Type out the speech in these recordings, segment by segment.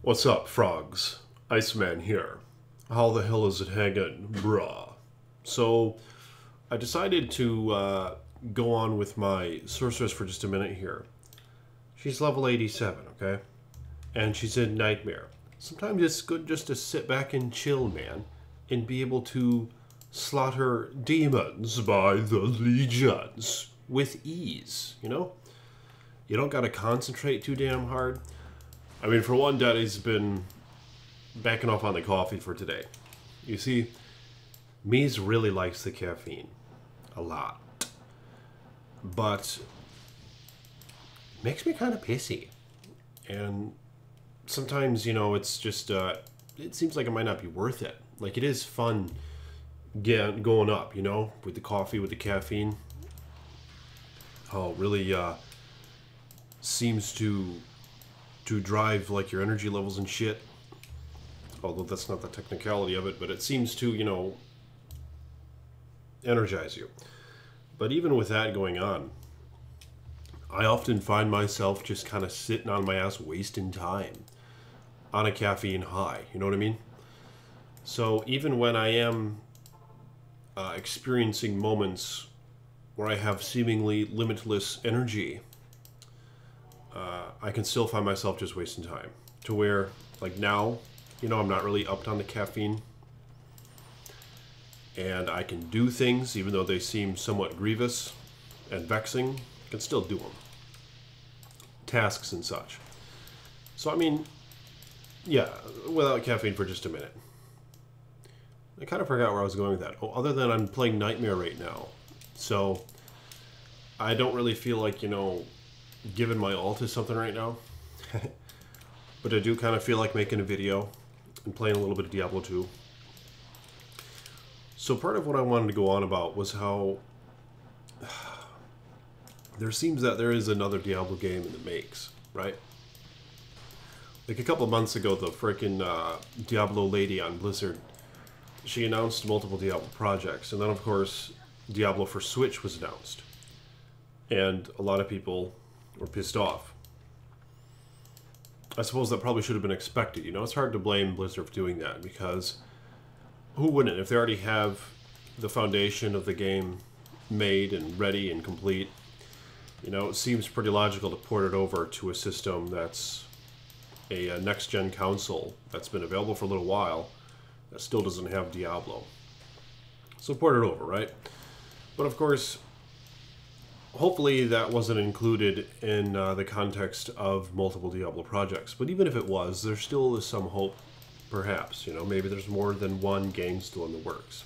What's up, frogs? Iceman here. How the hell is it hanging, brah? So, I decided to go on with my sorceress for just a minute here. She's level 87, okay? And she's in Nightmare. Sometimes it's good just to sit back and chill, man, and be able to slaughter demons by the legions with ease, you know? You don't gotta concentrate too damn hard. I mean, for one, Daddy's been backing off on the coffee for today. You see, Mies really likes the caffeine. A lot. But makes me kind of pissy. And sometimes, you know, it's just, it seems like it might not be worth it. Like, it is fun going up, you know, with the coffee, with the caffeine. Oh, it really seems to drive, like, your energy levels and shit. Although that's not the technicality of it, but it seems to, you know, energize you. But even with that going on, I often find myself just kind of sitting on my ass wasting time on a caffeine high, you know what I mean? So even when I am experiencing moments where I have seemingly limitless energy, I can still find myself just wasting time. To where, like now, you know, I'm not really upped on the caffeine. And I can do things, even though they seem somewhat grievous and vexing, I can still do them. Tasks and such. So, I mean, yeah, without caffeine for just a minute. I kind of forgot where I was going with that. Oh, other than I'm playing Nightmare right now. So, I don't really feel like, you know, giving my all to something right now. But I do kind of feel like making a video and playing a little bit of Diablo 2. So part of what I wanted to go on about was how there seems that there is another Diablo game in the makes, right? Like a couple of months ago, the frickin' Diablo lady on Blizzard, she announced multiple Diablo projects. And then, of course, Diablo for Switch was announced. And a lot of people were pissed off. I suppose that probably should have been expected. You know, it's hard to blame Blizzard for doing that because who wouldn't? If they already have the foundation of the game made and ready and complete, you know, it seems pretty logical to port it over to a system that's a next-gen console that's been available for a little while that still doesn't have Diablo. So port it over, right? But of course, hopefully that wasn't included in the context of multiple Diablo projects. But even if it was, there still is some hope, perhaps. You know, maybe there's more than one game still in the works.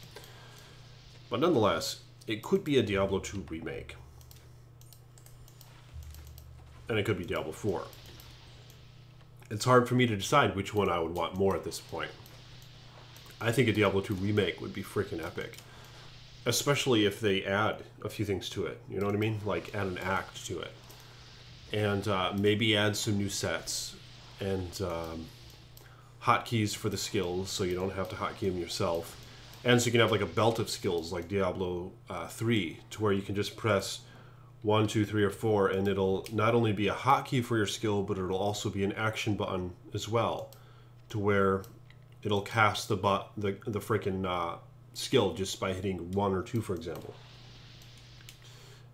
But nonetheless, it could be a Diablo 2 remake. And it could be Diablo 4. It's hard for me to decide which one I would want more at this point. I think a Diablo 2 remake would be freaking epic. Especially if they add a few things to it. You know what I mean? Like add an act to it. And maybe add some new sets. And hotkeys for the skills so you don't have to hotkey them yourself. And so you can have like a belt of skills like Diablo 3 to where you can just press 1, 2, 3, or 4 and it'll not only be a hotkey for your skill, but it'll also be an action button as well, to where it'll cast the freaking skill just by hitting 1 or 2, for example.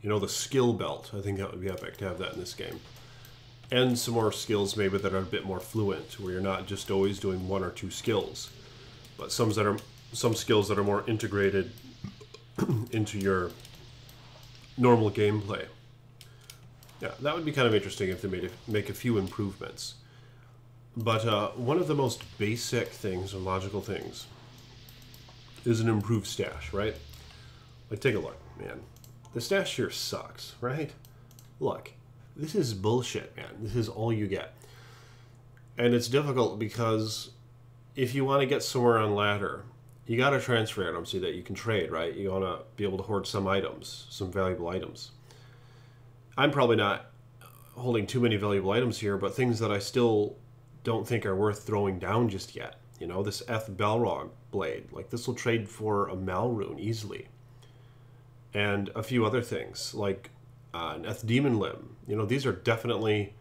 You know, the skill belt. I think that would be epic to have that in this game. And some more skills maybe that are a bit more fluent, where you're not just always doing 1 or 2 skills, but some skills that are more integrated into your normal gameplay. Yeah, that would be kind of interesting if they make a few improvements. But one of the most basic things and logical things is an improved stash, right? Like, take a look, man. The stash here sucks, right? Look, this is bullshit, man. This is all you get. And it's difficult because if you want to get somewhere on ladder, you got to transfer items so that you can trade, right? You want to be able to hoard some items, some valuable items. I'm probably not holding too many valuable items here, but things that I still don't think are worth throwing down just yet. You know, this Eth Balrog blade. Like, this will trade for a Malrune easily. And a few other things, like an Eth Demon Limb. You know, these are definitely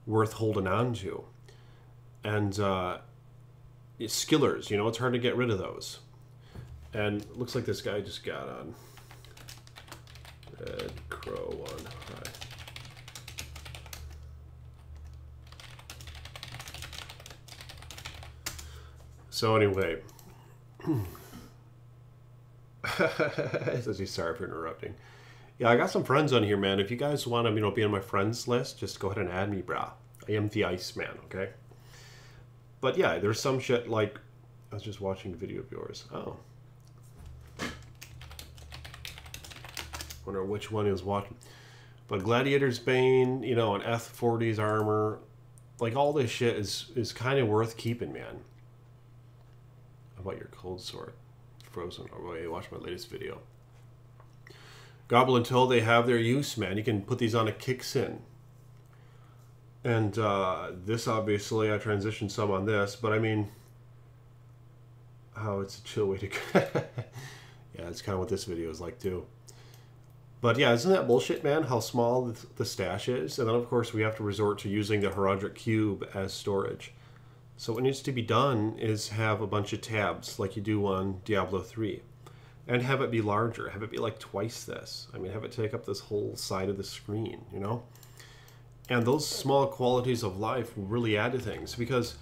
worth holding on to. And skillers, you know, it's hard to get rid of those. And it looks like this guy just got on. Red Crow on high. So anyway, says he's sorry for interrupting. Yeah, I got some friends on here, man. If you guys want to, you know, be on my friends list, just go ahead and add me, brah. I am the Iceman, okay? But yeah, there's some shit like, I was just watching a video of yours. Oh. Wonder which one he was watching. But Gladiator's Bane, you know, an F40's armor, like all this shit is kind of worth keeping, man. How about your cold sword? Frozen. Oh, wait, watch my latest video. Gobble until they have their use, man. You can put these on a Kicksin. And this, obviously, I transitioned some on this, but I mean, oh, it's a chill way to go. Yeah, that's kind of what this video is like, too. But yeah, isn't that bullshit, man, how small the stash is? And then, of course, we have to resort to using the HYUUGE cube as storage. So what needs to be done is have a bunch of tabs like you do on Diablo 3. And have it be larger. Have it be like twice this. I mean, have it take up this whole side of the screen, you know? And those small qualities of life will really add to things. Because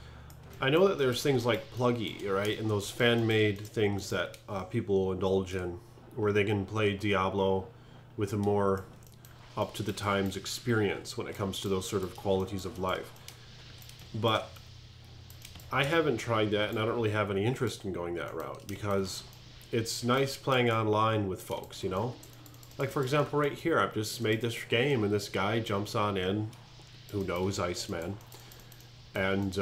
I know that there's things like Pluggy, right? And those fan-made things that people indulge in, where they can play Diablo with a more up-to-the-times experience when it comes to those sort of qualities of life. But I haven't tried that, and I don't really have any interest in going that route, because it's nice playing online with folks, you know? Like, for example, right here, I've just made this game, and this guy jumps on in, who knows Iceman, and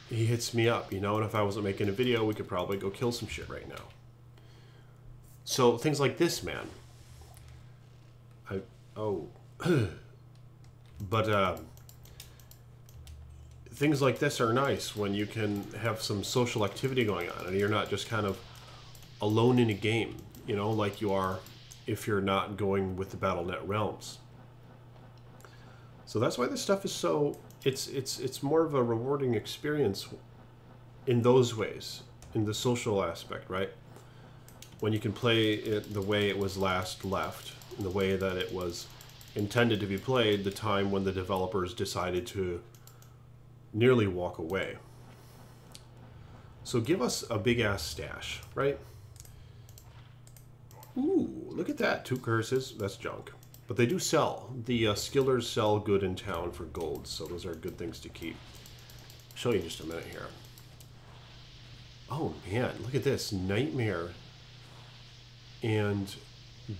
he hits me up, you know? And if I wasn't making a video, we could probably go kill some shit right now. So, things like this, man. But, things like this are nice when you can have some social activity going on and you're not just kind of alone in a game, you know, like you are if you're not going with the BattleNet realms. So that's why this stuff is so, it's more of a rewarding experience in those ways, in the social aspect, right? When you can play it the way it was last left, in the way that it was intended to be played, the time when the developers decided to nearly walk away. So give us a big-ass stash, right? Ooh, look at that. 2 curses. That's junk. But they do sell. The skillers sell good in town for gold, so those are good things to keep. I'll show you in just a minute here. Oh, man. Look at this. Nightmare and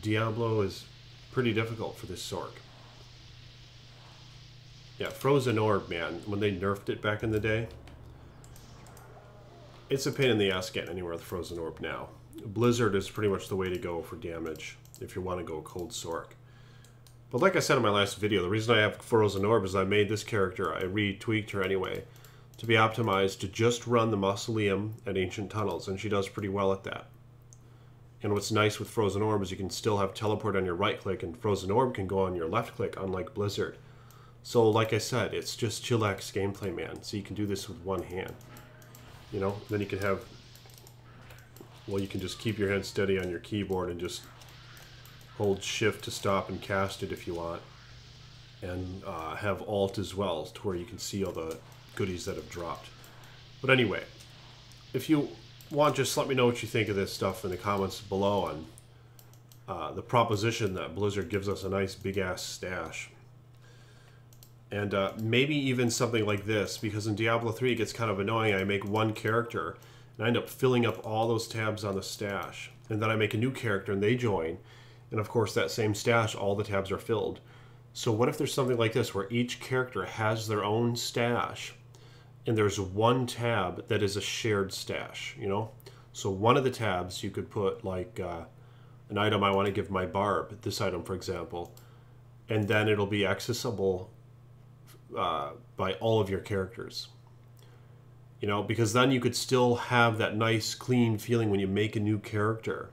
Diablo is pretty difficult for this sword. Yeah, Frozen Orb, man, when they nerfed it back in the day, it's a pain in the ass getting anywhere with Frozen Orb now. Blizzard is pretty much the way to go for damage if you want to go Cold Sork. But like I said in my last video, the reason I have Frozen Orb is I made this character, I retweaked her anyway, to be optimized to just run the Mausoleum and Ancient Tunnels, and she does pretty well at that. And what's nice with Frozen Orb is you can still have Teleport on your right click, and Frozen Orb can go on your left click, unlike Blizzard. So, like I said, it's just chillax gameplay, man. So you can do this with one hand. You know? Then you can have... Well, you can just keep your hand steady on your keyboard and just hold shift to stop and cast it if you want. And have alt as well, to where you can see all the goodies that have dropped. But anyway, if you want, just let me know what you think of this stuff in the comments below on the proposition that Blizzard gives us a nice big-ass stash. And maybe even something like this, because in Diablo 3 it gets kind of annoying. I make one character, and I end up filling up all those tabs on the stash. And then I make a new character, and they join. And of course, that same stash, all the tabs are filled. So what if there's something like this, where each character has their own stash, and there's one tab that is a shared stash, you know? So one of the tabs, you could put, like, an item I want to give my barb, this item, for example, and then it'll be accessible by all of your characters, you know, because then you could still have that nice clean feeling when you make a new character,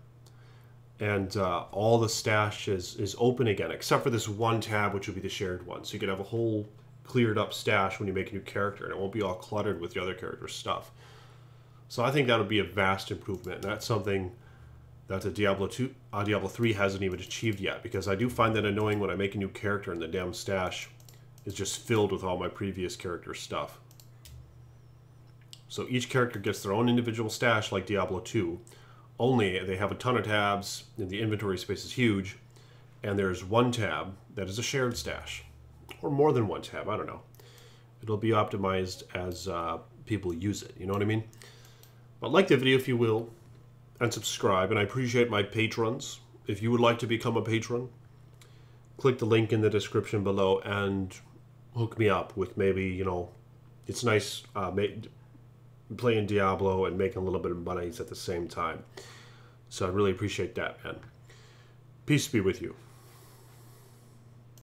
and all the stash is open again except for this one tab, which would be the shared one. So you could have a whole cleared up stash when you make a new character, and it won't be all cluttered with the other character's stuff. So I think that would be a vast improvement, and that's something that the Diablo 3 hasn't even achieved yet, because I do find that annoying when I make a new character and the damn stash is just filled with all my previous character's stuff. So each character gets their own individual stash like Diablo 2, only they have a ton of tabs, and the inventory space is huge, and there's one tab that is a shared stash. Or more than one tab, I don't know. It'll be optimized as people use it, you know what I mean? But like the video if you will, and subscribe, and I appreciate my patrons. If you would like to become a patron, click the link in the description below and hook me up with maybe, you know, it's nice playing Diablo and making a little bit of money at the same time. So I really appreciate that, man. Peace be with you.